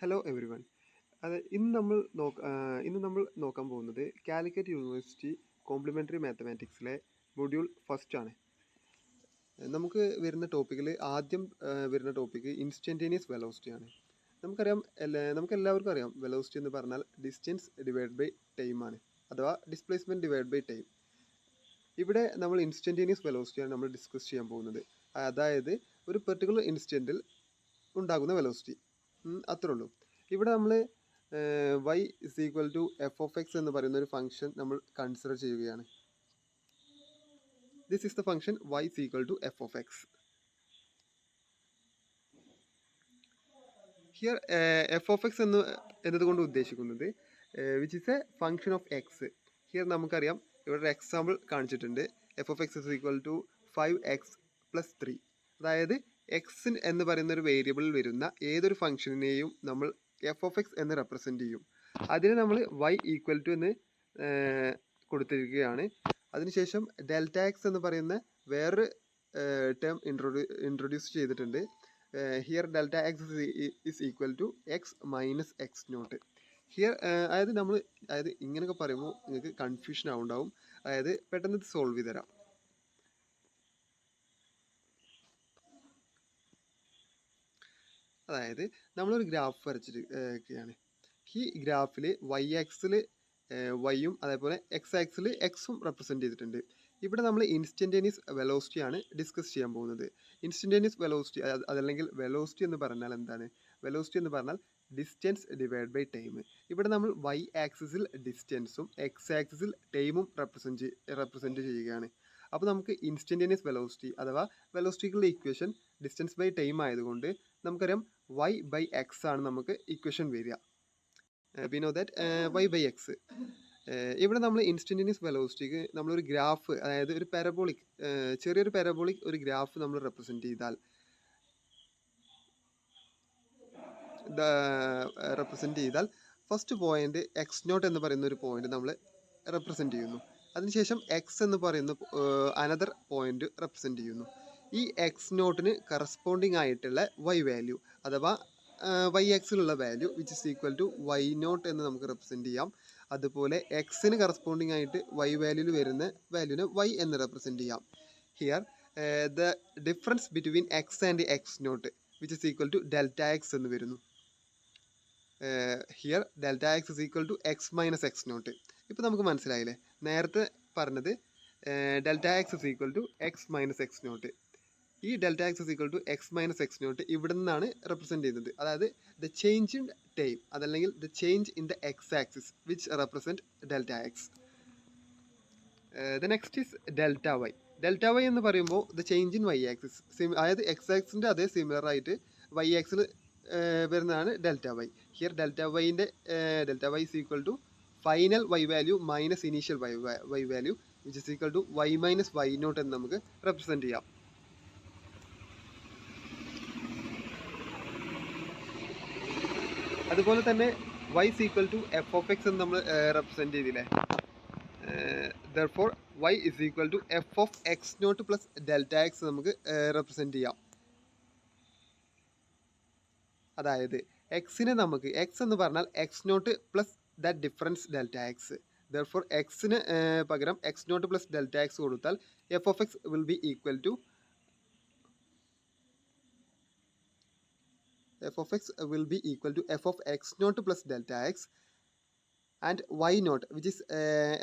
Hello every one. ഇന്ന് നമ്മൾ നോക്കാൻ പോകുന്നത് കാലിക്കറ്റ് യൂണിവേഴ്സിറ്റി കോംപ്ലിമെൻ്ററി മാത്തമാറ്റിക്സിലെ മൊഡ്യൂൾ ഫസ്റ്റ് ആണ്. നമുക്ക് വരുന്ന ടോപ്പിക്കിൽ ആദ്യം വരുന്ന ടോപ്പിക്ക് ഇൻസ്റ്റൻറ്റേനിയസ് വെലോസിറ്റി ആണ്. നമുക്ക് എല്ലാവർക്കും അറിയാം വെലോസിറ്റി എന്ന് പറഞ്ഞാൽ ഡിസ്റ്റൻസ് ഡിവൈഡ് ബൈ ടൈം ആണ്, അഥവാ ഡിസ്പ്ലേസ്മെൻറ്റ് ഡിവൈഡ് ബൈ ടൈം. ഇവിടെ നമ്മൾ ഇൻസ്റ്റൻറ്റേനിയസ് വെലോസിറ്റിയാണ് നമ്മൾ ഡിസ്കസ് ചെയ്യാൻ പോകുന്നത്. അതായത് ഒരു പെർട്ടിക്കുലർ ഇൻസ്റ്റൻറ്റിൽ ഉണ്ടാകുന്ന വെലോസിറ്റി. അത്രേ ഉള്ളൂ. ഇവിടെ നമ്മൾ y is equal to F of X എന്ന് പറയുന്ന ഒരു ഫംഗ്ഷൻ നമ്മൾ കൺസിഡർ ചെയ്യുകയാണ്. This is the function y is equal to F of x. Here f of x എന്നതുകൊണ്ട് ഉദ്ദേശിക്കുന്നത് which is a function of x. Here നമുക്കറിയാം, ഇവിടെ ഒരു എക്സാമ്പിൾ കാണിച്ചിട്ടുണ്ട്. F of x is equal to 5x+3. അതായത് X എന്ന് പറയുന്ന ഒരു വേരിയബിളിൽ വരുന്ന ഏതൊരു ഫംഗ്ഷനെയും നമ്മൾ എഫ് ഓഫ് എക്സ് എന്ന് റെപ്രസെൻറ്റ് ചെയ്യും. അതിന് നമ്മൾ y ഈക്വൽ ടു എന്ന് കൊടുത്തിരിക്കുകയാണ്. അതിനുശേഷം ഡെൽറ്റ എക്സ് എന്ന് പറയുന്ന വേറൊരു ടേം ഇൻട്രൊഡ്യൂസ് ചെയ്തിട്ടുണ്ട്. Here delta X is equal to X minus X naught. Here അതായത് ഇങ്ങനെയൊക്കെ പറയുമ്പോൾ നിങ്ങൾക്ക് കൺഫ്യൂഷൻ ആവുണ്ടാവും. അതായത് പെട്ടെന്ന് ഇത് സോൾവ് ചെയ്ത് തരാം. അതായത് നമ്മളൊരു ഗ്രാഫ് വരച്ചിരിക്കുകയാണ്. ഈ ഗ്രാഫിൽ വൈ ആക്സിൽ വൈയും അതേപോലെ എക്സ് ആക്സിൽ എക്സും റെപ്രസെൻറ്റ് ചെയ്തിട്ടുണ്ട്. ഇവിടെ നമ്മൾ ഇൻസ്റ്റൻറ്റേനിയസ് വെലോസിറ്റി ആണ് ഡിസ്കസ് ചെയ്യാൻ പോകുന്നത്. ഇൻസ്റ്റൻറ്റേനിയസ് വെലോസിറ്റി അതല്ലെങ്കിൽ വെലോസിറ്റി എന്ന് പറഞ്ഞാൽ എന്താണ്? വെലോസിറ്റി എന്ന് പറഞ്ഞാൽ ഡിസ്റ്റൻസ് ഡിവൈഡ് ബൈ ടൈം. ഇവിടെ നമ്മൾ വൈ ആക്സിസിൽ ഡിസ്റ്റൻസും എക്സ് ആക്സിസിൽ ടൈമും റെപ്രസെൻറ്റ് ചെയ്യുകയാണ്. അപ്പോൾ നമുക്ക് ഇൻസ്റ്റൻറ്റേനിയസ് വെലോസിറ്റി അഥവാ വെലോസിറ്റിക്കുള്ള ഇക്വേഷൻ ഡിസ്റ്റൻസ് ബൈ ടൈം ആയതുകൊണ്ട് നമുക്കറിയാം y ബൈ എക്സ് ആണ് നമുക്ക് ഇക്വേഷൻ വരിക. We know that y by x. ഇവിടെ നമ്മൾ ഇൻസ്റ്റൻറ്റേനിയസ് വെലോസിറ്റിക്ക് നമ്മളൊരു ഗ്രാഫ്, അതായത് ഒരു പാരബോളിക്, ചെറിയൊരു പാരബോളിക് ഒരു ഗ്രാഫ് നമ്മൾ റെപ്രസെൻറ്റ് ചെയ്താൽ ഫസ്റ്റ് പോയിന്റ് എക്സ് നോട്ട് എന്ന് പറയുന്ന ഒരു പോയിന്റ് നമ്മൾ റെപ്രസെൻറ്റ് ചെയ്യുന്നു. അതിനുശേഷം എക്സ് എന്ന് പറയുന്ന അനദർ പോയിന്റ് റെപ്രസെൻറ്റ് ചെയ്യുന്നു. ഈ എക്സ് നോട്ടിന് കറസ്പോണ്ടിങ് ആയിട്ടുള്ള വൈ വാല്യൂ അഥവാ വൈ എക്സിലുള്ള value which is equal to Y naught എന്ന് നമുക്ക് റെപ്രസെൻറ്റ് ചെയ്യാം. അതുപോലെ എക്സിന് കറസ്പോണ്ടിങ് ആയിട്ട് വൈ വാല്യൂവിൽ വരുന്ന വാല്യൂവിനെ വൈ എന്ന് റെപ്രസെൻറ്റ് ചെയ്യാം. Here the difference between X and X naught which is equal to delta X എന്ന് വരുന്നു. Here delta X is equal to X minus X naught. ഇപ്പോൾ നമുക്ക് മനസ്സിലായില്ലേ? നേരത്തെ പറഞ്ഞത് delta X is equal to X minus X naught. ഈ delta X is equal to X minus X naught ഇവിടെ നിന്നാണ് റെപ്രസെൻറ്റ് ചെയ്യുന്നത്. അതായത് ദ ചേഞ്ച് ഇൻ ടൈം അതല്ലെങ്കിൽ the change in the x axis which represent delta X. The next is delta y. Delta Y എന്ന് പറയുമ്പോൾ the change in y axis, അതായത് x ആക്സിൻ്റെ അതേ സിമിലർ ആയിട്ട് വൈ ആക്സിൽ വരുന്നതാണ് delta y. Here delta y is equal to final y value minus initial y value which is equal to y minus Y naught എന്ന് നമുക്ക് represent ചെയ്യാം. അതുപോലെ തന്നെ y is equal to F of X എന്ന് നമ്മൾ represent ചെയ്തില്ലേ? therefore y is equal to F of X naught plus delta X നമുക്ക് represent ചെയ്യാം. അതായത് എക്സിനെ നമുക്ക് എക്സ് എന്ന് പറഞ്ഞാൽ X naught plus that difference delta X. therefore എക്സിന് പകരം X naught plus delta X കൊടുത്താൽ F of X will be equal to f of x will be equal to f of x naught plus delta x and y naught which is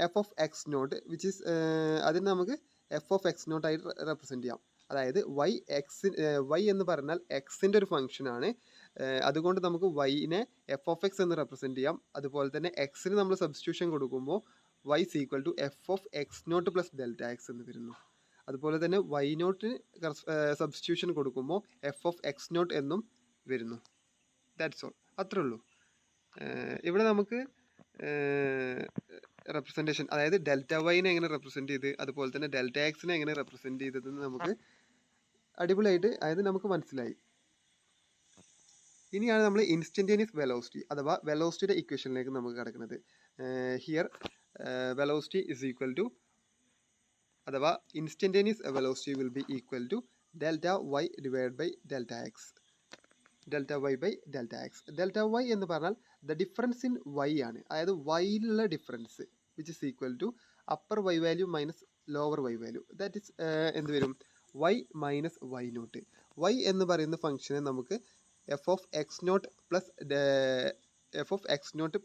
f of x naught which is അതിന് നമുക്ക് f of x naught ആയിട്ട് represent ചെയ്യാം. അതായത് y എന്ന് പറഞ്ഞാൽ എക്സിൻ്റെ ഒരു ഫംഗ്ഷനാണ്. അതുകൊണ്ട് നമുക്ക് y-നെ എഫ് ഓഫ് എക്സ് എന്ന് റെപ്രസെൻറ്റ് ചെയ്യാം. അതുപോലെ തന്നെ എക്സിന് നമ്മൾ സബ്സ്റ്റിറ്റ്യൂഷൻ കൊടുക്കുമ്പോൾ y is equal to F of X naught plus delta X എന്ന് വരുന്നു. അതുപോലെ തന്നെ y നോട്ടിന് സബ്സ്റ്റിറ്റ്യൂഷൻ കൊടുക്കുമ്പോൾ എഫ് ഓഫ് എക്സ് നോട്ട് എന്നും വരുന്നു. That's all. അത്രേ ഉള്ളൂ. ഇവിടെ നമുക്ക് റെപ്രസെൻറ്റേഷൻ, അതായത് ഡെൽറ്റ വൈനെ എങ്ങനെ റെപ്രസെൻറ്റ് ചെയ്ത് അതുപോലെ തന്നെ ഡെൽറ്റ എക്സിനെ എങ്ങനെ റെപ്രസെൻറ്റ് ചെയ്തതെന്ന് നമുക്ക് അടിപൊളിയായിട്ട് നമുക്ക് മനസ്സിലായി. ഇനിയാണ് നമ്മൾ ഇൻസ്റ്റൻറ്റേനിയസ് വെലോസിറ്റി അഥവാ വെലോസിറ്റിയുടെ ഇക്വേഷനിലേക്ക് നമുക്ക് കിടക്കുന്നത്. Here velocity is equal to അഥവാ instantaneous velocity will be equal to delta Y divide by delta X. Delta Y by delta X. Delta Y എന്ന് പറഞ്ഞാൽ ദ ഡിഫറൻസ് ഇൻ വൈ ആണ്, അതായത് വൈയിലുള്ള difference which is equal to upper Y value minus lower Y value. That is എന്ത് വരും, Y minus Y naught. Y എന്ന് പറയുന്ന ഫംഗ്ഷനെ നമുക്ക് F of X naught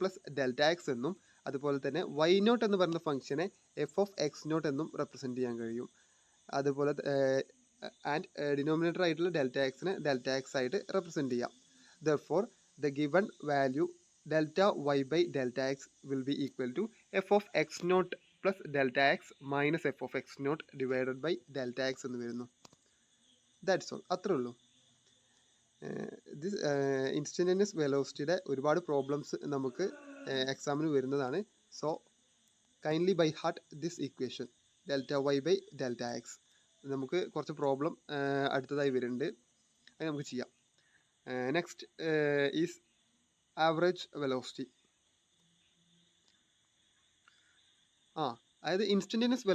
plus delta X എന്നും അതുപോലെ തന്നെ വൈ നോട്ട് എന്ന് പറയുന്ന ഫംഗ്ഷനെ എഫ് ഓഫ് എക്സ് നോട്ട് എന്നും റെപ്രസെൻറ്റ് ചെയ്യാൻ കഴിയും. അതുപോലെ ആൻഡ് ഡിനോമിനേറ്റർ ആയിട്ടുള്ള ഡെൽറ്റ എക്സിനെ ഡെൽറ്റ എക്സ് ആയിട്ട് റെപ്രസെൻറ്റ് ചെയ്യാം. Therefore the given value delta Y by delta x will be equal to F of X naught plus delta X minus F of X naught divided by delta X എന്ന് വരുന്നു. That's all, അത്രേ ഉള്ളൂ. This instantaneous വെലോസിറ്റിയുടെ ഒരുപാട് problems നമുക്ക് എക്സാമിന് വരുന്നതാണ്. So kindly by heart this equation delta Y by delta X. നമുക്ക് കുറച്ച് പ്രോബ്ലം അടുത്തതായി വരുന്നുണ്ട്, അത് നമുക്ക് ചെയ്യാം. Next is average velocity. അതായത് ഇൻസ്റ്റൻറ്റേനിയസ്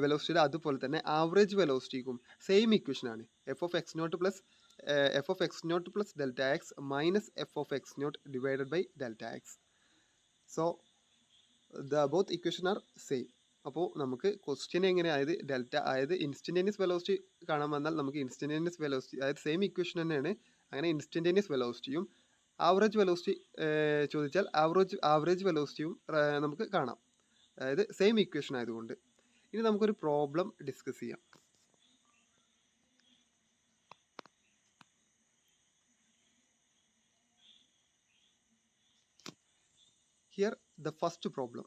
വെലോസിറ്റിയുടെ അതുപോലെ തന്നെ ആവറേജ് വെലോസിറ്റിക്കും സെയിം ഇക്വേഷൻ ആണ്. F of X naught plus delta X minus F of X naught divided by delta x. So the both equation are same. അപ്പോൾ നമുക്ക് ക്വസ്റ്റ്യൻ എങ്ങനെ, അതായത് ഇൻസ്റ്റൻറ്റേനിയസ് വെലോസിറ്റി കാണാൻ വന്നാൽ നമുക്ക് ഇൻസ്റ്റൻറ്റേനിയസ് വെലോസിറ്റി, അതായത് സെയിം ഇക്വേഷൻ തന്നെയാണ്, അങ്ങനെ ഇൻസ്റ്റൻറ്റേനിയസ് വെലോസിറ്റിയും ആവറേജ് വെലോസിറ്റി ചോദിച്ചാൽ ആവറേജ് വെലോസിറ്റിയും നമുക്ക് കാണാം, അതായത് സെയിം ഇക്വേഷൻ ആയതുകൊണ്ട്. ഇനി നമുക്കൊരു പ്രോബ്ലം ഡിസ്കസ് ചെയ്യാം. Here the first problem.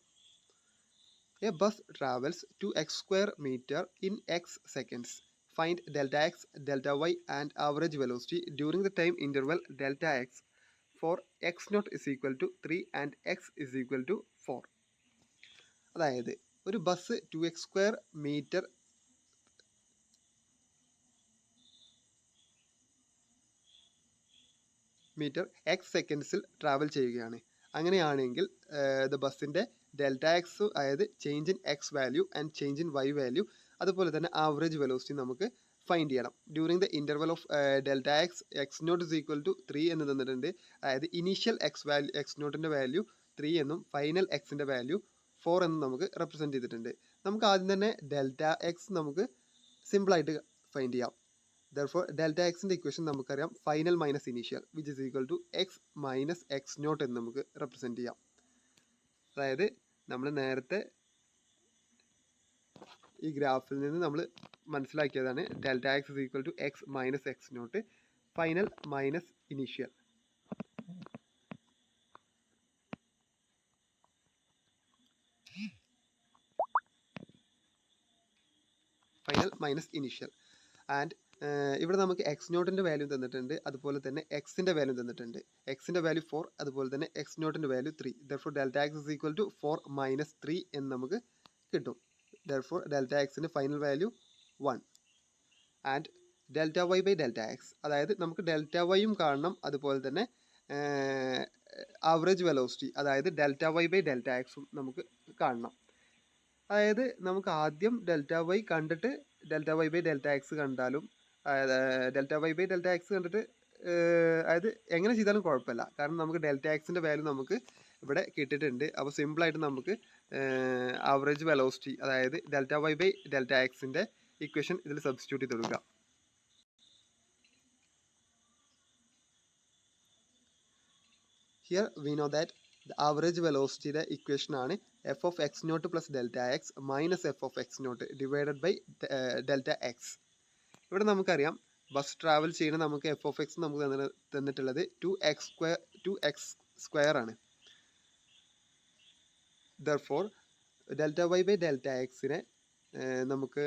A bus travels 2x square meter in x seconds. Find delta x, delta y and average velocity during the time interval delta x for x naught is equal to 3 and x is equal to 4. അതായത് ഒരു bus 2x square meter X സെക്കൻഡ്സിൽ travel ചെയ്യുകയാണ്. അങ്ങനെയാണെങ്കിൽ ബസ്സിൻ്റെ delta X, അതായത് change in X value and change in Y value, അതുപോലെ തന്നെ average velocity നമുക്ക് ഫൈൻഡ് ചെയ്യണം. During the interval of delta X naught is equal to 3 എന്ന് തന്നിട്ടുണ്ട്. അതായത് ഇനീഷ്യൽ എക്സ് നോട്ടിൻ്റെ വാല്യൂ 3 എന്നും ഫൈനൽ എക്സിൻ്റെ വാല്യൂ 4 എന്നും നമുക്ക് റെപ്രസെൻറ്റ് ചെയ്തിട്ടുണ്ട്. നമുക്ക് ആദ്യം തന്നെ ഡെൽറ്റ എക്സ് നമുക്ക് സിമ്പിളായിട്ട് ഫൈൻഡ് ചെയ്യാം. Therefore, delta x ന്റെ ഇക്വേഷൻ നമുക്കറിയാം, final minus initial which is equal to X minus X naught എന്ന് നമുക്ക് റെപ്രസെൻറ്റ് ചെയ്യാം. അതായത് നമ്മൾ നേരത്തെ ഈ ഗ്രാഫിൽ നിന്ന് നമ്മൾ മനസ്സിലാക്കിയതാണ് delta X is equal to X minus X naught final minus initial. And ഇവിടെ നമുക്ക് എക്സ് നോട്ടിൻ്റെ വാല്യൂ തന്നിട്ടുണ്ട്, അതുപോലെ തന്നെ എക്സിൻ്റെ വാല്യൂ തന്നിട്ടുണ്ട്. എക്സിൻ്റെ വാല്യൂ 4, അതുപോലെ തന്നെ എക്സ് നോട്ടിൻ്റെ value 3. Therefore delta X is equal to 4 minus 3 എന്ന് നമുക്ക് കിട്ടും. ദർഫോർ ഡെൽറ്റ എക്സിൻ്റെ final value 1. And delta Y by delta X, അതായത് നമുക്ക് ഡെൽറ്റ വൈയും കാണണം, അതുപോലെ തന്നെ ആവറേജ് വെലോസിറ്റി, അതായത് ഡെൽറ്റ വൈ ബൈ ഡെൽറ്റ എക്സും നമുക്ക് കാണണം. അതായത് നമുക്ക് ആദ്യം ഡെൽറ്റ വൈ കണ്ടിട്ട് delta Y by delta X കണ്ടാലും, delta Y by delta X കണ്ടിട്ട് അതായത് എങ്ങനെ ചെയ്താലും കുഴപ്പമില്ല, കാരണം നമുക്ക് ഡെൽറ്റ എക്സിൻ്റെ വാല്യൂ നമുക്ക് ഇവിടെ കിട്ടിയിട്ടുണ്ട്. അപ്പോൾ സിമ്പിളായിട്ട് നമുക്ക് ആവറേജ് വെലോസിറ്റി, അതായത് ഡെൽറ്റ വൈ ബൈ ഡെൽറ്റ എക്സിൻ്റെ ഇക്വേഷൻ ഇതിൽ സബ്സ്റ്റിറ്റ്യൂട്ട് ചെയ്ത് കൊടുക്കുക. Here we know that the average velocity equation ആണ് f of X naught plus delta X minus F of X naught divided by delta x. ഇവിടെ നമുക്കറിയാം bus travel ചെയ്യുന്ന നമുക്ക് F of X നമുക്ക് തന്നിട്ടുള്ളത് 2x സ്ക്വയർ ആണ്. Therefore delta Y by delta എക്സിനെ നമുക്ക്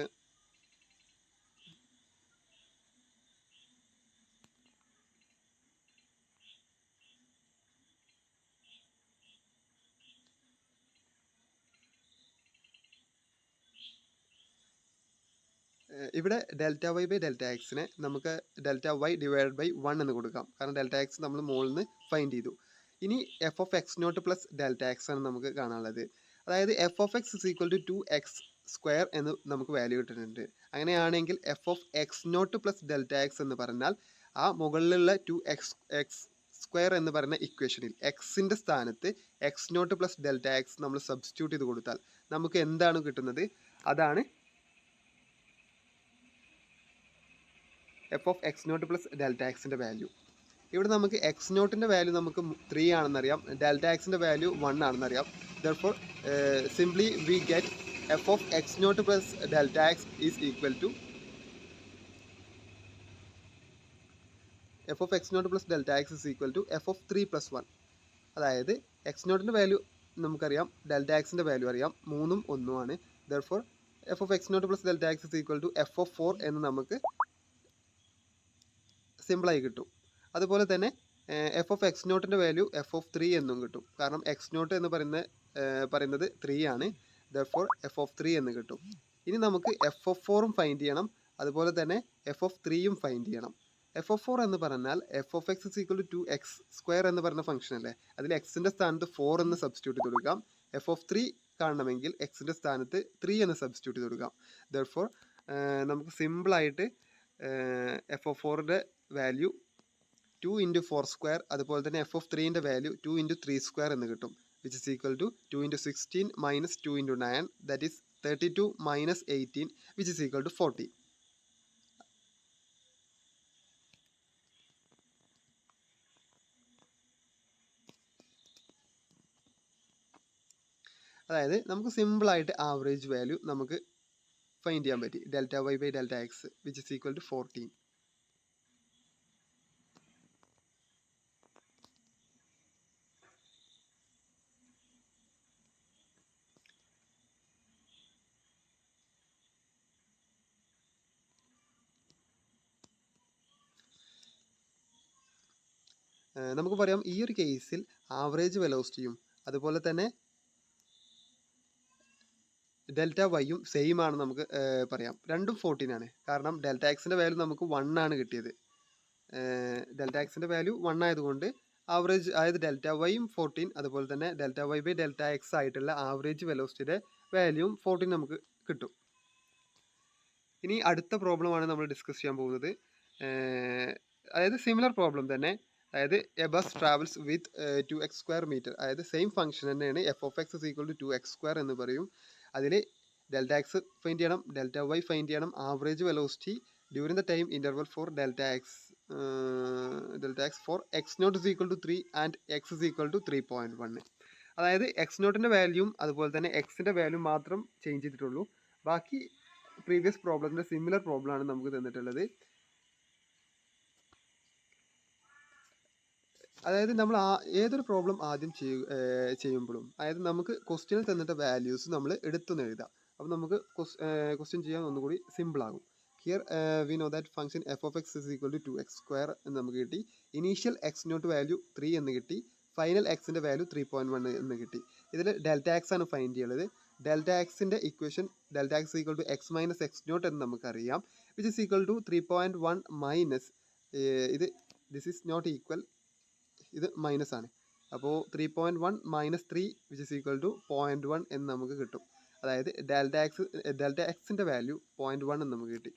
ഇവിടെ ഡെൽറ്റ വൈ ബൈ ഡെൽറ്റ എക്സിനെ നമുക്ക് ഡെൽറ്റ വൈ ഡിവൈഡ് ബൈ 1 എന്ന് കൊടുക്കാം, കാരണം ഡെൽറ്റ എക്സ് നമ്മൾ മുകളിൽ നിന്ന് ഫൈൻഡ് ചെയ്തു. ഇനി f of X naught plus delta X ആണ് നമുക്ക് കാണാനുള്ളത്. അതായത് f of x is equal to 2x square എന്ന് നമുക്ക് വാല്യൂ കിട്ടുന്നുണ്ട്. അങ്ങനെയാണെങ്കിൽ f of X naught plus delta X എന്ന് പറഞ്ഞാൽ ആ മുകളിലുള്ള 2x എന്ന് പറയുന്ന ഇക്വേഷനിൽ എക്സിൻ്റെ സ്ഥാനത്ത് x0 പ്ലസ് ഡെൽറ്റ എക്സ് നമ്മൾ സബ്സ്റ്റിറ്റ്യൂട്ട് ചെയ്ത് കൊടുത്താൽ നമുക്ക് എന്താണ് കിട്ടുന്നത്? അതാണ് F of x0 plus delta എക്സിൻ്റെ വാല്യൂ. ഇവിടെ നമുക്ക് x0ൻ്റെ വാല്യൂ നമുക്ക് 3 ആണെന്നറിയാം, ഡെൽറ്റ എക്സിൻ്റെ വാല്യൂ 1 ആണെന്നറിയാം. Therefore simply we get F of x0 plus delta X is equal to F of x0 plus delta X is equal to F of 3 plus 1. അതായത് x0ൻ്റെ വാല്യൂ നമുക്കറിയാം, ഡെൽറ്റ എക്സിൻ്റെ വാല്യൂ അറിയാം, 3ഉം 1ഉം ആണ്. Therefore F of x0 plus delta X is equal to F of 4 എന്ന് നമുക്ക് സിമ്പിളായി കിട്ടും. അതുപോലെ തന്നെ എഫ് ഓഫ് x0ൻ്റെ വാല്യൂ എഫ് ഓഫ് 3 എന്നും കിട്ടും. കാരണം x0 എന്ന് പറയുന്നത് 3 ആണ്. ദർഫോർ എഫ് ഓഫ് 3 എന്ന് കിട്ടും. ഇനി നമുക്ക് എഫ് ഓഫ് 4ഉം ഫൈൻഡ് ചെയ്യണം, അതുപോലെ തന്നെ എഫ് ഓഫ് 3യും ഫൈൻഡ് ചെയ്യണം. എഫ് ഓഫ് 4 എന്ന് പറഞ്ഞാൽ f of x is equal to x square എന്ന് പറയുന്ന ഫംഗ്ഷൻ അല്ലേ, അതിൽ എക്സിൻ്റെ സ്ഥാനത്ത് 4 എന്ന് സബ്സ്റ്റിറ്റ്യൂട്ട് ചെയ്ത് കൊടുക്കാം. എഫ് ഓഫ് 3 കാണണമെങ്കിൽ എക്സിൻ്റെ സ്ഥാനത്ത് 3 എന്ന് സബ്സ്റ്റിറ്റ്യൂട്ട് ചെയ്ത് കൊടുക്കാം. ദർഫോർ നമുക്ക് സിമ്പിളായിട്ട് എഫ് ഓഫ് 4ൻ്റെ വാല്യൂ 2 ഇൻറ്റു 4 സ്ക്വയർ, അതുപോലെ തന്നെ എഫ് ഓഫ് 3ൻ്റെ വാല്യൂ 2 ഇൻറ്റു 3 സ്ക്വയർ എന്ന് കിട്ടും, which is equal to 2 into 16 minus 2 into 9, that is 32 minus 18, which is equal to 40. അതായത് നമുക്ക് സിമ്പിളായിട്ട് ആവറേജ് വാല്യൂ നമുക്ക് ഫൈൻഡ് ചെയ്യാൻ പറ്റി, delta Y by delta X which is equal to 14. നമുക്ക് പറയാം ഈ ഒരു കേസിൽ ആവറേജ് വെലോസിറ്റിയും അതുപോലെ തന്നെ ഡെൽറ്റ വൈയും സെയിം ആണ് നമുക്ക് പറയാം. രണ്ടും 14 ആണ്. കാരണം ഡെൽറ്റ എക്സിൻ്റെ വാല്യൂ നമുക്ക് 1 ആണ് കിട്ടിയത്. ഡെൽറ്റ എക്സിൻ്റെ വാല്യൂ 1 ആയതുകൊണ്ട് ആവറേജ്, അതായത് ഡെൽറ്റ വൈയും 14, അതുപോലെ തന്നെ delta Y by delta x ആയിട്ടുള്ള ആവറേജ് വെലോസിറ്റിയുടെ വാല്യൂവും 14 നമുക്ക് കിട്ടും. ഇനി അടുത്ത പ്രോബ്ലമാണ് നമ്മൾ ഡിസ്കസ് ചെയ്യാൻ പോകുന്നത്. അതായത് സിമിലർ പ്രോബ്ലം തന്നെ, അതായത് a bus travels with 2x square metre, അതായത് സെയിം ഫംഗ്ഷൻ തന്നെയാണ്. F of x is equal to 2x square എന്ന് പറയും. അതിൽ ഡെൽറ്റ എക്സ് ഫൈൻഡ് ചെയ്യണം, ഡെൽറ്റ വൈ ഫൈൻഡ് ചെയ്യണം, average velocity during the time interval for delta x for x0 is equal to 3 and x is equal to 3.1. അതായത് x0ൻ്റെ വാല്യൂം അതുപോലെ തന്നെ എക്സിൻ്റെ value മാത്രം ചേഞ്ച് ചെയ്തിട്ടുള്ളൂ. ബാക്കി പ്രീവിയസ് പ്രോബ്ലത്തിൻ്റെ സിമിലർ പ്രോബ്ലം ആണ് നമുക്ക് തന്നിട്ടുള്ളത്. അതായത് നമ്മൾ ഏതൊരു പ്രോബ്ലം ആദ്യം ചെയ്യുമ്പോഴും, അതായത് നമുക്ക് ക്വസ്റ്റ്യനിൽ തന്നിട്ട് വാല്യൂസ് നമ്മൾ എടുത്തൊന്ന് എഴുതാം. അപ്പോൾ നമുക്ക് ക്വസ്റ്റ്യൻ ചെയ്യാൻ ഒന്നുകൂടി സിമ്പിൾ ആകും. Here we know that function f of x is equal to 2x square എന്ന് നമുക്ക് കിട്ടി. ഇനീഷ്യൽ x0 വാല്യൂ 3 എന്ന് കിട്ടി. ഫൈനൽ എക്സിൻ്റെ വാല്യൂ 3.1 എന്ന് കിട്ടി. ഇതിൽ ഡെൽറ്റ എക്സ് ആണ് ഫൈൻഡ് ചെയ്യുന്നത്. ഡെൽറ്റ എക്സിൻ്റെ equation delta x equal to X minus x0 എന്ന് നമുക്കറിയാം, which is equal to 3.1 minus ഇത് ദിസ് ഈസ് നോട്ട് ഈക്വൽ, ഇത് മൈനസ് ആണ്. അപ്പോൾ 3.1 minus 3 which is equal to 0.1 എന്ന് നമുക്ക് കിട്ടും. അതായത് ഡെൽറ്റ എക്സിൻ്റെ വാല്യൂ 0.1 എന്ന് നമുക്ക് കിട്ടി.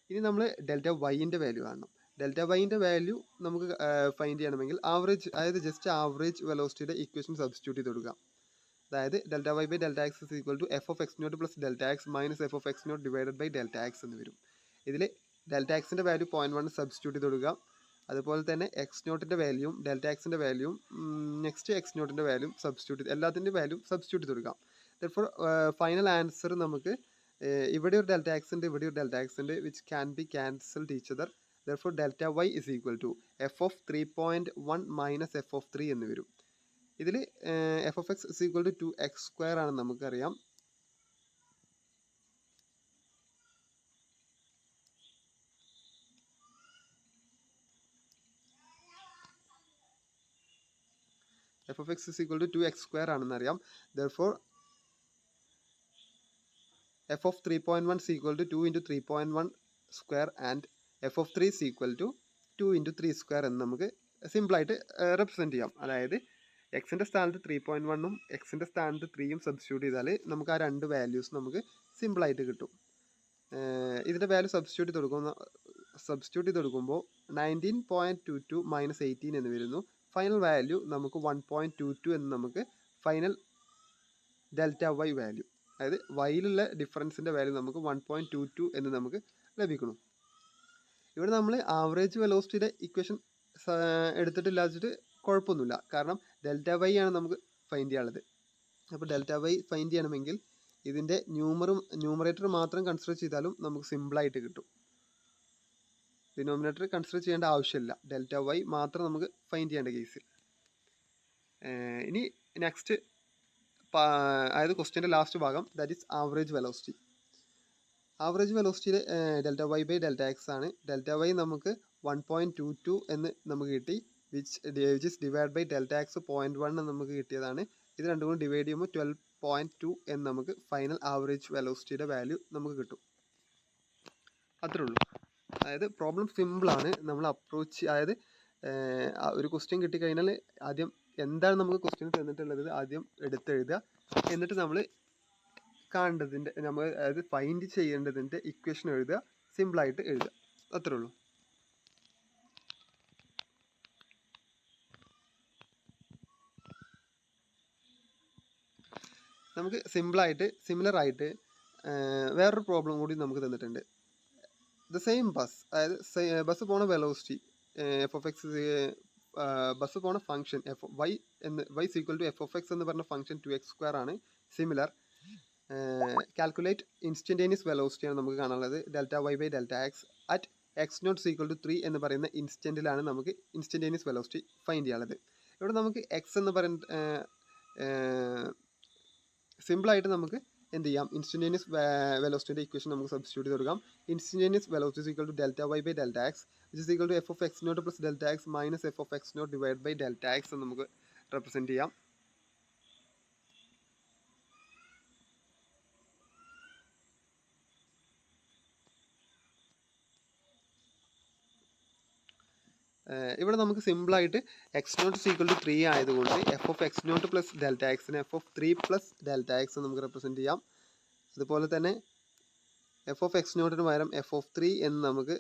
ഇനി നമ്മൾ ഡെൽറ്റ വൈൻ്റെ വാല്യൂ കാണണം. ഡെൽറ്റ വൈൻ്റെ വാല്യൂ നമുക്ക് ഫൈൻഡ് ചെയ്യണമെങ്കിൽ ആവറേജ്, അതായത് ജസ്റ്റ് ആവറേജ് വെലോസിറ്റിയുടെ ഇക്വേഷൻ സബ്സ്റ്റിറ്റ്യൂട്ട് ചെയ്ത് കൊടുക്കാം. അതായത് delta Y by delta X is equal to F of x0 plus delta X minus F of x0 divided by delta X എന്ന് വരും. ഇതിൽ ഡെൽറ്റ എക്സിൻ്റെ വാല്യൂ 0.1 സബ്സ്റ്റിറ്റ്യൂട്ട് ചെയ്ത് കൊടുക്കുക. അതുപോലെ തന്നെ x0ൻ്റെ വാല്യൂവും ഡെൽറ്റ എക്സിൻ്റെ വാല്യൂവും നെക്സ്റ്റ് x0ൻ്റെ വാല്യൂ സബ്സ്റ്റിറ്റ്യൂട്ട്, എല്ലാത്തിൻ്റെ വാല്യൂ സബ്സ്റ്റിറ്റ്യൂട്ട് ചെയ്ത് കൊടുക്കാം. ദെർഫോർ ഫൈനൽ ആൻസർ നമുക്ക് ഇവിടെ ഒരു ഡെൽറ്റ എക്സ് ഉണ്ട്, ഇവിടെ ഒരു ഡെൽറ്റ എക്സ് ഉണ്ട്, which can be cancelled each other. Therefore delta y is equal to F of 3.1 minus F of 3 എന്ന് വരും. ഇതിൽ f of x is equal to 2x square ആണെന്ന് നമുക്കറിയാം. F of x is equal to 2x square ആണെന്ന് അറിയാം. Therefore f of 3.1 is equal to 2 into 3.1 square and f of 3 is equal to 2 into 3 square എന്ന് നമുക്ക് സിമ്പിളായിട്ട് represent ചെയ്യാം. അതായത് എക്സിൻ്റെ സ്ഥാനത്ത് 3.1ഉം എക്സിൻ്റെ സ്ഥാനത്ത് 3യും സബ്സ്റ്റിറ്റ്യൂട്ട് ചെയ്താൽ നമുക്ക് ആ രണ്ട് വാല്യൂസ് നമുക്ക് സിമ്പിളായിട്ട് കിട്ടും. ഇതിൻ്റെ വാല്യൂ സബ്സ്റ്റിറ്റ്യൂട്ട് ചെയ്ത് കൊടുക്കുന്ന സബ്സ്റ്റിറ്റ്യൂട്ട് ചെയ്ത് കൊടുക്കുമ്പോൾ 19.22 മൈനസ് 18 എന്ന് വരുന്നു. ഫൈനൽ വാല്യൂ നമുക്ക് 1.22 എന്ന് നമുക്ക് ഫൈനൽ ഡെൽറ്റ വൈ വാല്യൂ, അതായത് വൈയിലുള്ള ഡിഫറൻസിൻ്റെ വാല്യൂ നമുക്ക് 1.22 എന്ന് നമുക്ക് ലഭിക്കണം. ഇവിടെ നമ്മൾ ആവറേജ് വെലോസിറ്റിയുടെ ഇക്വേഷൻ എടുത്തിട്ടില്ല വെച്ചിട്ട് കുഴപ്പമൊന്നുമില്ല, കാരണം ഡെൽറ്റ വൈ ആണ് നമുക്ക് ഫൈൻഡ് ചെയ്യാനുള്ളത്. അപ്പോൾ ഡെൽറ്റ വൈ ഫൈൻഡ് ചെയ്യണമെങ്കിൽ ഇതിൻ്റെ ന്യൂമറേറ്റർ മാത്രം കൺസിഡർ ചെയ്താലും നമുക്ക് സിമ്പിളായിട്ട് കിട്ടും. ഡിനോമിനേറ്റർ കൺസിഡർ ചെയ്യേണ്ട ആവശ്യമില്ല, ഡെൽറ്റ വൈ മാത്രം നമുക്ക് ഫൈൻഡ് ചെയ്യേണ്ട കേസിൽ. ഇനി നെക്സ്റ്റ് അതായത് ക്വസ്റ്റ്യൻ്റെ ലാസ്റ്റ് ഭാഗം, that is average velocity. Average വെലോസിറ്റിയിൽ delta Y by delta X ആണ്. ഡെൽറ്റ വൈ നമുക്ക് 1.22 എന്ന് നമുക്ക് കിട്ടി, which is divide by delta X 0.1 എന്ന് നമുക്ക് കിട്ടിയതാണ്. ഇത് രണ്ടും കൂടി ഡിവൈഡ് ചെയ്യുമ്പോൾ 12.2 എന്ന് നമുക്ക് ഫൈനൽ ആവറേജ് വെലോസിറ്റിയുടെ വാല്യൂ നമുക്ക് കിട്ടും. അത്രേ ഉള്ളൂ. അതായത് പ്രോബ്ലം സിമ്പിളാണ്. നമ്മൾ അപ്രോച്ച്, അതായത് ഒരു ക്വസ്റ്റ്യൻ കിട്ടിക്കഴിഞ്ഞാൽ ആദ്യം എന്താണ് നമുക്ക് ക്വസ്റ്റ്യൻ തന്നിട്ടുള്ളത് ആദ്യം എടുത്തെഴുതുക, എന്നിട്ട് നമ്മൾ കാണേണ്ടതിൻ്റെ നമ്മൾ അതായത് ഫൈൻഡ് ചെയ്യേണ്ടതിൻ്റെ ഇക്വേഷൻ എഴുതുക, സിമ്പിളായിട്ട് എഴുതുക, അത്രേ ഉള്ളൂ. നമുക്ക് സിമ്പിളായിട്ട് സിമിലറായിട്ട് വേറൊരു പ്രോബ്ലം കൂടി നമുക്ക് തന്നിട്ടുണ്ട്. ദ സെയിം ബസ്, അതായത് ബസ് പോണ velocity f of x, bus പോണ ഫംഗ്ഷൻ എഫ് വൈ എന്ന് y equal to F of X എന്ന് പറഞ്ഞ ഫംഗ്ഷൻ 2x² ആണ്. സിമിലർ കാൽക്കുലേറ്റ് ഇൻസ്റ്റൻറ്റേനിയസ് വെലോസിറ്റിയാണ് നമുക്ക് കാണാനുള്ളത്, delta Y by delta x at x naught equal to 3 എന്ന് പറയുന്ന ഇൻസ്റ്റൻറ്റിലാണ് നമുക്ക് ഇൻസ്റ്റൻറ്റേനിയസ് വെലോസിറ്റി ഫൈൻഡ് ചെയ്യാനുള്ളത്. ഇവിടെ നമുക്ക് എക്സ് എന്ന് പറയുന്ന സിമ്പിളായിട്ട് നമുക്ക് എന്ത് ചെയ്യാം, ഇൻസ്റ്റൻറ്റേനിയസ് വെലോസിറ്റിയുടെ ഇക്വേഷൻ നമുക്ക് സബ്സ്റ്റിറ്റ്യൂട്ട് ചെയ്ത് കൊടുക്കാം. Instantaneous velocity equal to delta Y by delta X which is equal to F of X naught plus delta X minus F of X naught divide by delta X എന്ന് നമുക്ക് represent ചെയ്യാം. ഇവിടെ നമുക്ക് സിമ്പിളായിട്ട് X naught equal to 3 ആയതുകൊണ്ട് F of X naught plus delta എക്സിന് F of 3 plus delta X നമുക്ക് represent ചെയ്യാം. അതുപോലെ തന്നെ എഫ് ഓഫ് എക്സ് നോട്ടിന് പകരം എഫ് ഓഫ് 3 എന്ന് നമുക്ക്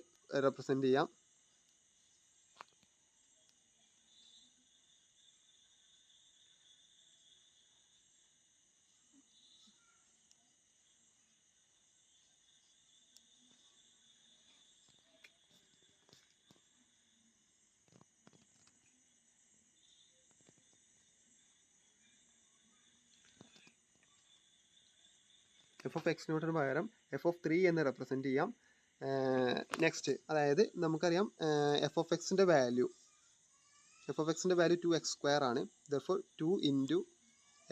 റെപ്രസെൻറ്റ് ചെയ്യാം. എഫ് ഓഫ് എക്സ് നോട്ടിന് പകരം എഫ് ഓഫ് 3 എന്ന് റെപ്രസെൻറ്റ് ചെയ്യാം. നെക്സ്റ്റ്, അതായത് നമുക്കറിയാം എഫ് ഓഫ് എക്സിൻ്റെ വാല്യൂ 2x² ആണ്. ദർഫോർ 2 ഇൻറ്റു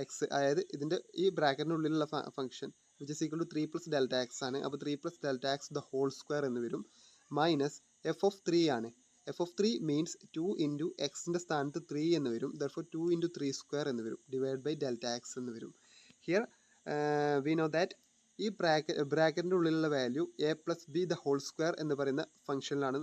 എക്സ്, അതായത് ഇതിൻ്റെ ഈ ബ്രാക്കറ്റിനുള്ളിലുള്ള function which is equal to 3 plus delta X ആണ്. അപ്പോൾ 3 plus delta X the whole square എന്ന് വരും, മൈനസ് എഫ് ഓഫ് 3 ആണ്. എഫ് ഓഫ് 3 മീൻസ് 2 ഇൻറ്റു എക്സിൻ്റെ സ്ഥാനത്ത് 3 എന്ന് വരും. ദർഫോർ 2 ഇൻറ്റു 3 സ്ക്വയർ എന്ന് വരും, ഡിവൈഡ് ബൈ ഡെൽറ്റ എക്സ് എന്ന് വരും. ഹിയർ വി നോ ദാറ്റ് ഈ ബ്രാക്കറ്റിൻ്റെ ഉള്ളിലുള്ള value A plus B the whole square എന്ന് പറയുന്ന ഫംഗ്ഷനിലാണ്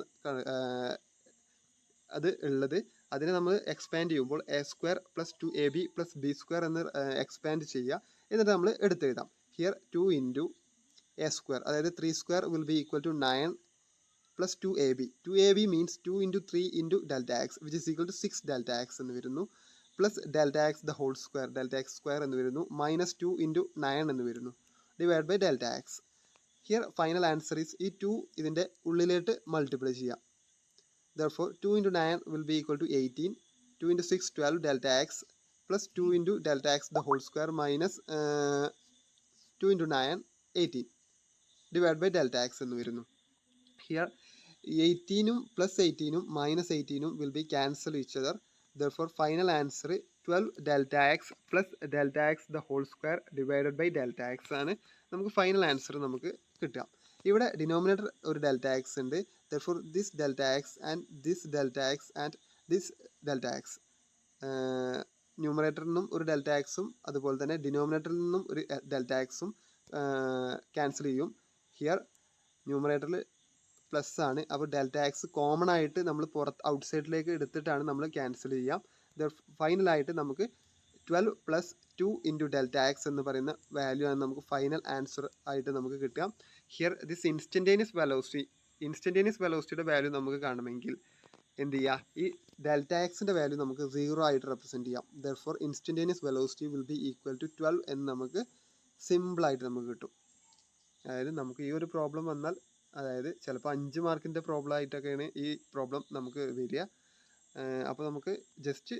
അത് ഉള്ളത്. അതിനെ നമ്മൾ എക്സ്പാൻഡ് ചെയ്യുമ്പോൾ A square plus 2ab plus B square എന്ന് എക്സ്പാൻഡ് ചെയ്യുക, എന്നിട്ട് നമ്മൾ എടുത്തെഴുതാം. ഹിയർ 2 ഇൻറ്റു എ സ്ക്വയർ, അതായത് 3 square will be equal to 9 plus 2ab means 2 into 3 into delta X which is equal to 6 delta X എന്ന് വരുന്നു, plus delta X the whole square delta X square എന്ന് വരുന്നു, minus 2 into 9 എന്ന് വരുന്നു, divide by delta X. Here final answer is ഈ 2 ഇതിൻ്റെ ഉള്ളിലേക്ക് multiply ചെയ്യാം. Therefore 2 into 9 will be equal to 18, 2 into 6 12 delta x plus 2 into delta x the whole square minus 2 into 9 18 divided by delta x എന്ന് വരുന്നു. Here 18ഉം plus 18ഉം minus 18ഉം will be cancel each other. Therefore final answer 12 delta x plus delta x the whole square divided by delta x ആണ് നമുക്ക് final answer നമുക്ക് കിട്ടുക. ഇവിടെ denominator ഒരു delta x ഉണ്ട്. therefore this delta x and this delta x and this delta x, ന്യൂമറേറ്ററിൽ നിന്നും ഒരു ഡെൽറ്റ എക്സും അതുപോലെ തന്നെ ഡിനോമിനേറ്ററിൽ നിന്നും ഒരു ഡെൽറ്റ എക്സും ക്യാൻസൽ ചെയ്യും. ഹിയർ ന്യൂമറേറ്ററിൽ പ്ലസ് ആണ്, അപ്പോൾ ഡെൽറ്റ എക്സ് കോമൺ ആയിട്ട് നമ്മൾ പുറത്ത് ഔട്ട്സൈഡിലേക്ക് എടുത്തിട്ടാണ് നമ്മൾ ക്യാൻസൽ ചെയ്യാം. ഫൈനലായിട്ട് നമുക്ക് 12 പ്ലസ് 2 ഇൻറ്റു ഡെൽറ്റ എക്സ് എന്ന് പറയുന്ന വാല്യൂ ആണ് നമുക്ക് ഫൈനൽ ആൻസർ ആയിട്ട് നമുക്ക് കിട്ടുക. Here this instantaneous velocity instantaneous വെലോസിറ്റിയുടെ വാല്യൂ നമുക്ക് കാണണമെങ്കിൽ എന്ത് ചെയ്യുക, ഈ ഡെൽറ്റ എക്സിൻ്റെ വാല്യൂ നമുക്ക് 0 ആയിട്ട് റെപ്രസെൻറ്റ് ചെയ്യാം. Therefore instantaneous velocity will be equal to 12 എന്ന് നമുക്ക് സിമ്പിളായിട്ട് നമുക്ക് കിട്ടും. അതായത് നമുക്ക് ഈ ഒരു പ്രോബ്ലം വന്നാൽ, അതായത് ചിലപ്പോൾ 5 മാർക്കിൻ്റെ പ്രോബ്ലം ആയിട്ടൊക്കെയാണ് ഈ പ്രോബ്ലം നമുക്ക് വരിക. അപ്പോൾ നമുക്ക് ജസ്റ്റ്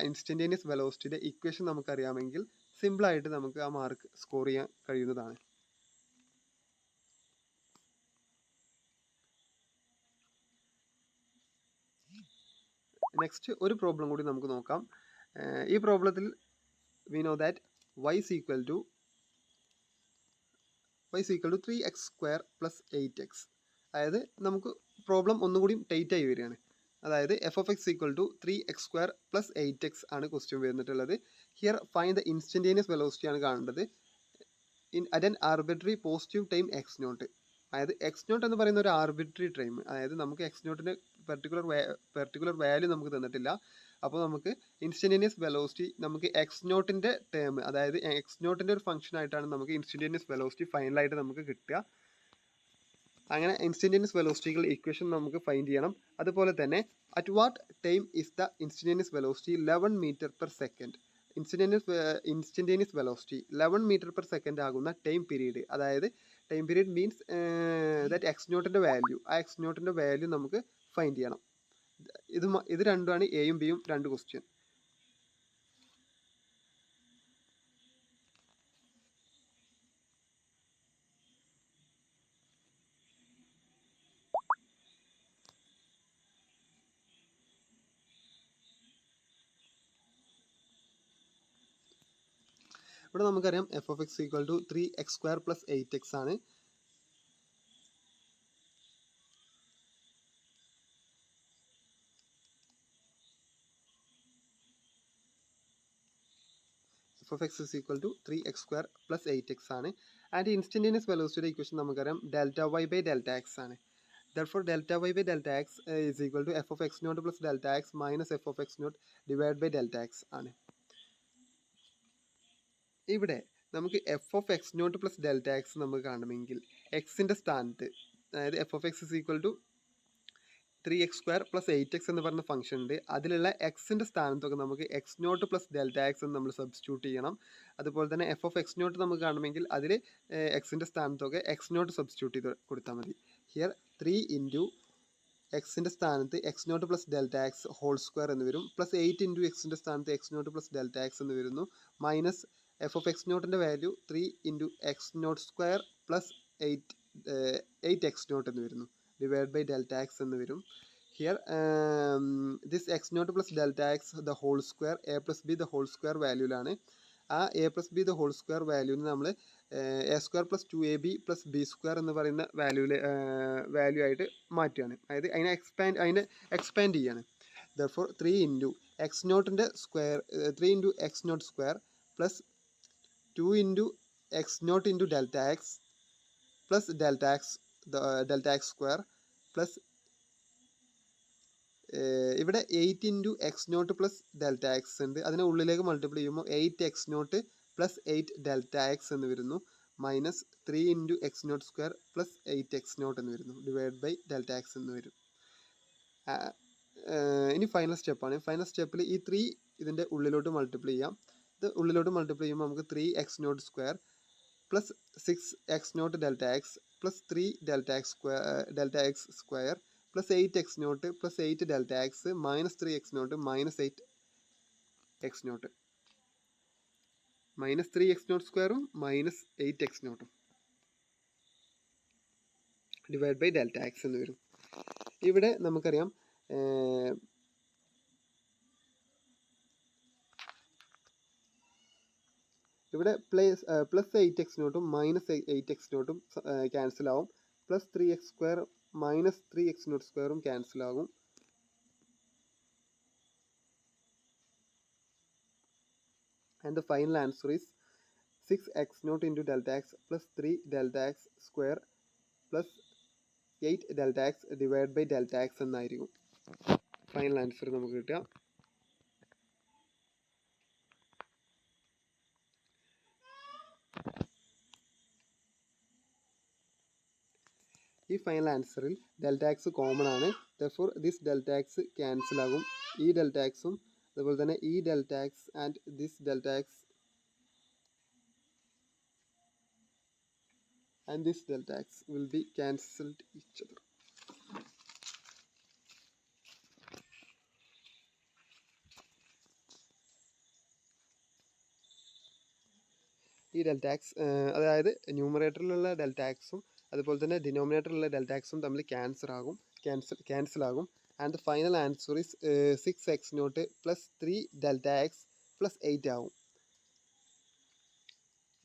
ഇൻസ്റ്റൻറ്റേനിയസ് വെലോസിറ്റിയുടെ ഇക്വേഷൻ നമുക്കറിയാമെങ്കിൽ സിമ്പിളായിട്ട് നമുക്ക് ആ മാർക്ക് സ്കോർ ചെയ്യാൻ കഴിയുന്നതാണ്. നെക്സ്റ്റ് ഒരു പ്രോബ്ലം കൂടി നമുക്ക് നോക്കാം. ഈ പ്രോബ്ലത്തിൽ we know that y is equal to 3x² + 8x. അതായത് നമുക്ക് പ്രോബ്ലം ഒന്നുകൂടി ടൈറ്റ് ആയി വരികയാണ്. അതായത് f(x) = 3x² + 8x ആണ് ക്വസ്റ്റ്യൻ വരുന്നിട്ടുള്ളത്. Here find the instantaneous velocity ആണ് കാണേണ്ടത് at an arbitrary positive time x0. അതായത് x0 എന്ന് പറയുന്ന ഒരു ആർബിട്രറി ടൈം, അതായത് നമുക്ക് x0ന് പെർട്ടിക്കുലർ വാല്യൂ നമുക്ക് തന്നിട്ടില്ല. അപ്പോൾ നമുക്ക് ഇൻസ്റ്റൻറ്റേനിയസ് വെലോസിറ്റി നമുക്ക് x0ൻ്റെ ടേം, അതായത് x0ൻ്റെ ഒരു ഫംഗ്ഷൻ ആയിട്ടാണ് നമുക്ക് ഇൻസ്റ്റൻറ്റേനിയസ് വെലോസിറ്റി ഫൈനലായിട്ട് നമുക്ക് കിട്ടുക. അങ്ങനെ ഇൻസ്റ്റൻറ്റേനിയസ് വെലോസിറ്റികൾ ഇക്വേഷൻ നമുക്ക് ഫൈൻഡ് ചെയ്യണം. അതുപോലെ തന്നെ at what time is the instantaneous velocity 11 m/s. Instantaneous velocity 11 m/s ആകുന്ന ടൈം പീരീഡ്, അതായത് ടൈം പീരീഡ് മീൻസ് ദാറ്റ് x0ൻ്റെ വാല്യൂ, ആ x0ൻ്റെ വാല്യൂ നമുക്ക് ഫൈൻഡ് ചെയ്യണം. ഇത് രണ്ടുമാണ് എയും ബിയും രണ്ട് ക്വസ്റ്റ്യൻ. ഇവിടെ നമുക്കറിയാം f(x) = 3x² + 8x ആണ്. f(x) = 3x² + 8x ആണ്. ആൻഡ് ഇൻസ്റ്റൻറ്റേനിയസ് വെലോസിറ്റിയുടെ ഇക്വേഷൻ നമുക്കറിയാം Δy/Δx ആണ്. Therefore Δy/Δx is equal to f(x0) + Δx minus f(x0) divided by Δx ആണ്. ഇവിടെ നമുക്ക് f(x0) + Δx നമുക്ക് കാണണമെങ്കിൽ എക്സിൻ്റെ സ്ഥാനത്ത്, അതായത് f(x) = 3x² + 8x എന്ന് പറഞ്ഞ ഫംഗ്ഷൻ ഉണ്ട്. അതിലുള്ള എക്സിൻ്റെ സ്ഥാനത്തൊക്കെ നമുക്ക് x0 + Δx എന്ന് നമ്മൾ സബ്സ്റ്റിറ്റ്യൂട്ട് ചെയ്യണം. അതുപോലെ തന്നെ f(x0) നമുക്ക് കാണണമെങ്കിൽ അതിൽ എക്സിൻ്റെ സ്ഥാനത്തൊക്കെ x0 സബ്സ്റ്റിറ്റ്യൂട്ട് ചെയ്ത് കൊടുത്താൽ മതി. ഹിയർ 3 ഇൻറ്റു എക്സിൻ്റെ സ്ഥാനത്ത് x0 + Δx² എന്ന് വരും, പ്ലസ് 8 ഇൻറ്റു എക്സിൻ്റെ സ്ഥാനത്ത് x0 + Δx എന്ന് വരുന്നു, minus f(x0)ൻ്റെ value 3 into x02 + 8x0 എന്ന് വരുന്നു, divided by Δx എന്ന് വരും. Here this x0 + Δx the whole square a + b the whole square വാല്യൂലാണ്. ആ a + b the whole square വാല്യൂവിന് നമ്മൾ a² + 2ab + b² എന്ന് പറയുന്ന വാല്യൂ ആയിട്ട് മാറ്റുകയാണ്. അതായത് അതിനെ എക്സ്പാൻഡ് ചെയ്യാണ്. Therefore 3 ഇൻറ്റു x0ൻ്റെ square 3 into x02 plus 2 into x0 into Δx plus Δx² plus ഇവിടെ 8 ഇൻറ്റു x0 പ്ലസ് Δx ഉണ്ട്, അതിനെ ഉള്ളിലേക്ക് മൾട്ടിപ്ലൈ ചെയ്യുമ്പോൾ 8x0 പ്ലസ് 8Δx എന്ന് വരുന്നു, minus 3 into x02 plus 8x0 എന്ന് വരുന്നു, ഡിവൈഡ് ബൈ Δx എന്ന് വരും. ഇനി ഫൈനൽ സ്റ്റെപ്പാണ്. ഫൈനൽ സ്റ്റെപ്പിൽ ഈ 3 ഇതിൻ്റെ ഉള്ളിലോട്ട് മൾട്ടിപ്ലൈ ചെയ്യാം. ഇത് ഉള്ളിലോട്ട് മൾട്ടിപ്ലൈ ചെയ്യുമ്പോൾ നമുക്ക് 3x02 plus 6x0 Δx plus 3Δx² plus 8x0 plus 8Δx minus 3x0 minus 8x0 minus 3x02 minus 8x0 divide by Δx എന്ന് വരും. ഇവിടെ നമുക്കറിയാം ഇവിടെ plus 8x0 minus 8x0 cancel ആവും, plus 3x² minus 3x02 cancel ആകും. And the final answer is 6x0 into Δx plus 3Δx² plus 8Δx divide by Δx എന്നായിരിക്കും final answer നമുക്ക് കിട്ടുക. ഈ ഈ ഫൈനൽ ആൻസറിൽ ഡെൽറ്റ എക്സ് കോമൺ ആണ്. Therefore this delta X cancel ആകും. ഈ ഡെൽറ്റ എക്സും അതുപോലെ തന്നെ ഈ delta X and this delta X and this delta x will be cancelled each other. ഈ ഡെൽറ്റ എക്സ് അതായത് ന്യൂമറേറ്ററിലുള്ള ഡെൽറ്റ എക്സും അതുപോലെ തന്നെ ഡിനോമിനേറ്ററിലുള്ള ഡെൽറ്റ എക്സും തമ്മിൽ ക്യാൻസൽ ആകും. And the final answer is 6x0 plus 3 delta x plus 8 ആകും.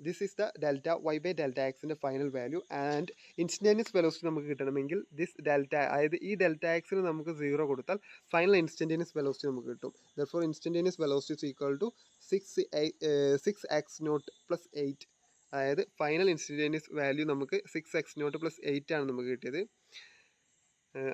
This is the delta Y by delta എക്സിൻ്റെ final value. And instantaneous velocity നമുക്ക് കിട്ടണമെങ്കിൽ ദിസ് ഡെൽറ്റ അതായത് ഈ ഡെൽറ്റ എക്സിന് നമുക്ക് 0 കൊടുത്താൽ ഫൈനൽ ഇൻസ്റ്റൻറ്റേനിയസ് വെലോസിറ്റി നമുക്ക് കിട്ടും. Therefore instantaneous velocity is equal to 6x0 plus 8. അതായത് ഫൈനൽ ഇൻസ്റ്റൻറ്റേനിയസ് വാല്യൂ നമുക്ക് 6x0 പ്ലസ് 8 ആണ് നമുക്ക് കിട്ടിയത്.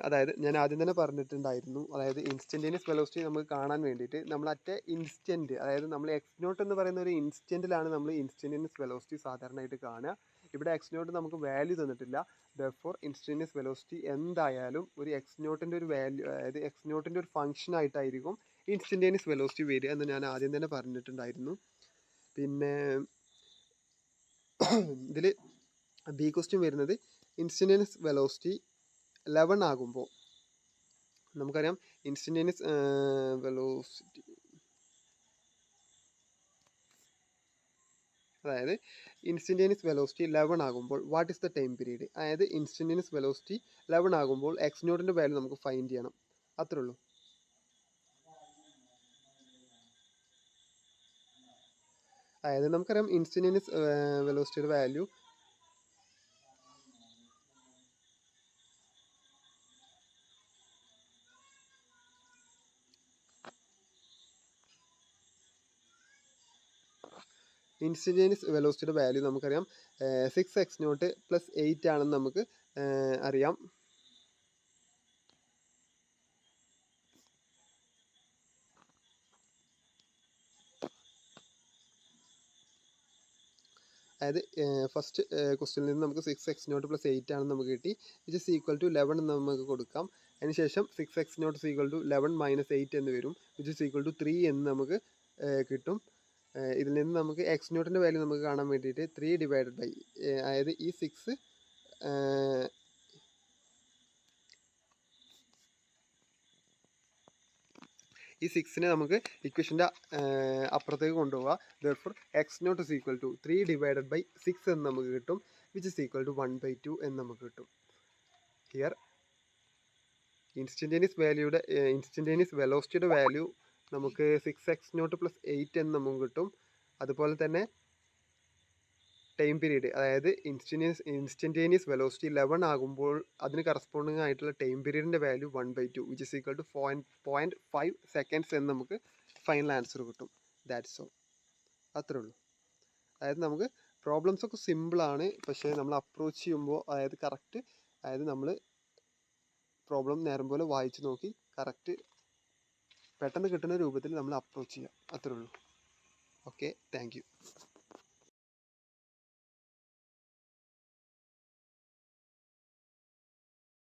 അതായത് ഞാൻ ആദ്യം തന്നെ പറഞ്ഞിട്ടുണ്ടായിരുന്നു, അതായത് ഇൻസ്റ്റൻറ്റേനിയസ് വെലോസിറ്റി നമുക്ക് കാണാൻ വേണ്ടിയിട്ട് നമ്മൾ അറ്റ് ഇൻസ്റ്റൻറ്റ്, അതായത് നമ്മൾ x0 എന്ന് പറയുന്ന ഒരു ഇൻസ്റ്റൻറ്റിലാണ് നമ്മൾ ഇൻസ്റ്റൻറ്റേനിയസ് വെലോസിറ്റി സാധാരണയായിട്ട് കാണുക. ഇവിടെ x0 നമുക്ക് വാല്യൂ തന്നിട്ടില്ല. ദെർഫോർ ഇൻസ്റ്റൻറ്റേനിയസ് വെലോസിറ്റി എന്തായാലും ഒരു x0ൻ്റെ ഒരു വാല്യൂ, അതായത് x0ൻ്റെ ഒരു ഫംഗ്ഷൻ ആയിട്ടായിരിക്കും ഇൻസ്റ്റൻറ്റേനിയസ് വെലോസിറ്റി വരിക എന്ന് ഞാൻ ആദ്യം തന്നെ പറഞ്ഞിട്ടുണ്ടായിരുന്നു. പിന്നെ ഇതിൽ ബി ക്വസ്റ്റ്യൻ വരുന്നത് ഇൻസ്റ്റൻറ്റേനിയസ് വെലോസിറ്റി 11 ആകുമ്പോൾ നമുക്കറിയാം ഇൻസ്റ്റൻറ്റേനിയസ് വെലോസിറ്റി, അതായത് ഇൻസ്റ്റൻറ്റേനിയസ് വെലോസിറ്റി 11 ആകുമ്പോൾ what is the time period. അതായത് ഇൻസ്റ്റൻറ്റേനിയസ് വെലോസിറ്റി 11 ആകുമ്പോൾ x0ൻ്റെ വാല്യൂ നമുക്ക് ഫൈൻഡ് ചെയ്യണം. അത്രേ ഉള്ളൂ. അതായത് നമുക്കറിയാം ഇൻസ്റ്റൻറ്റേനിയസ് വെലോസിറ്റിയുടെ വാല്യൂ നമുക്കറിയാം 6x0 പ്ലസ് 8 ആണെന്ന് നമുക്ക് അറിയാം. അതായത് ഫസ്റ്റ് ക്വസ്റ്റ്യനിൽ നിന്ന് നമുക്ക് 6x0 പ്ലസ് 8 ആണെന്ന് നമുക്ക് കിട്ടി. വിച്ച് ഇസ് ഈക്വൽ ടു 11 എന്ന് നമുക്ക് കൊടുക്കാം. അതിനുശേഷം 6x0 is equal to 11 minus 8 എന്ന് വരും. വിച്ച് ഇസ് ഈക്വൽ ടു 3 എന്ന് നമുക്ക് കിട്ടും. ഇതിൽ നിന്ന് നമുക്ക് x0ൻ്റെ വാല്യൂ നമുക്ക് കാണാൻ വേണ്ടിയിട്ട് 3 ഡിവൈഡഡ് ബൈ, അതായത് ഈ 6 ഈ 6നെ നമുക്ക് ഇക്വേഷൻ്റെ അപ്പുറത്തേക്ക് കൊണ്ടുപോകാം. Therefore x0 is equal to 3 divided by 6 എന്ന് നമുക്ക് കിട്ടും. വിച്ച് ഇസ് ഈക്വൽ ടു 1/2 എന്ന് നമുക്ക് കിട്ടും. ഹിയർ ഇൻസ്റ്റൻറ്റേനിയസ് വെലോസിറ്റിയുടെ വാല്യൂ നമുക്ക് 6x0 പ്ലസ് 8 എന്ന് നമുക്ക് കിട്ടും. അതുപോലെ തന്നെ ടൈം പീരീഡ്, അതായത് ഇൻസ്റ്റൻറ്റേനിയസ് വെലോസിറ്റി 11 ആകുമ്പോൾ അതിന് കറസ്പോണ്ടിങ് ആയിട്ടുള്ള ടൈം പീരീഡിൻ്റെ value 1/2 which is equal to 0.5 seconds എന്ന് നമുക്ക് ഫൈനൽ ആൻസർ കിട്ടും. That's all. അത്രേ ഉള്ളൂ. അതായത് നമുക്ക് പ്രോബ്ലംസ് ഒക്കെ സിമ്പിളാണ്, പക്ഷേ നമ്മൾ അപ്രോച്ച് ചെയ്യുമ്പോൾ അതായത് കറക്റ്റ്, അതായത് നമ്മൾ പ്രോബ്ലം നേരം പോലെ വായിച്ച് നോക്കി കറക്റ്റ് പെട്ടെന്ന് കിട്ടുന്ന രൂപത്തിൽ നമ്മൾ അപ്രോച്ച് ചെയ്യുക. അത്രേ ഉള്ളൂ. Okay, thank you.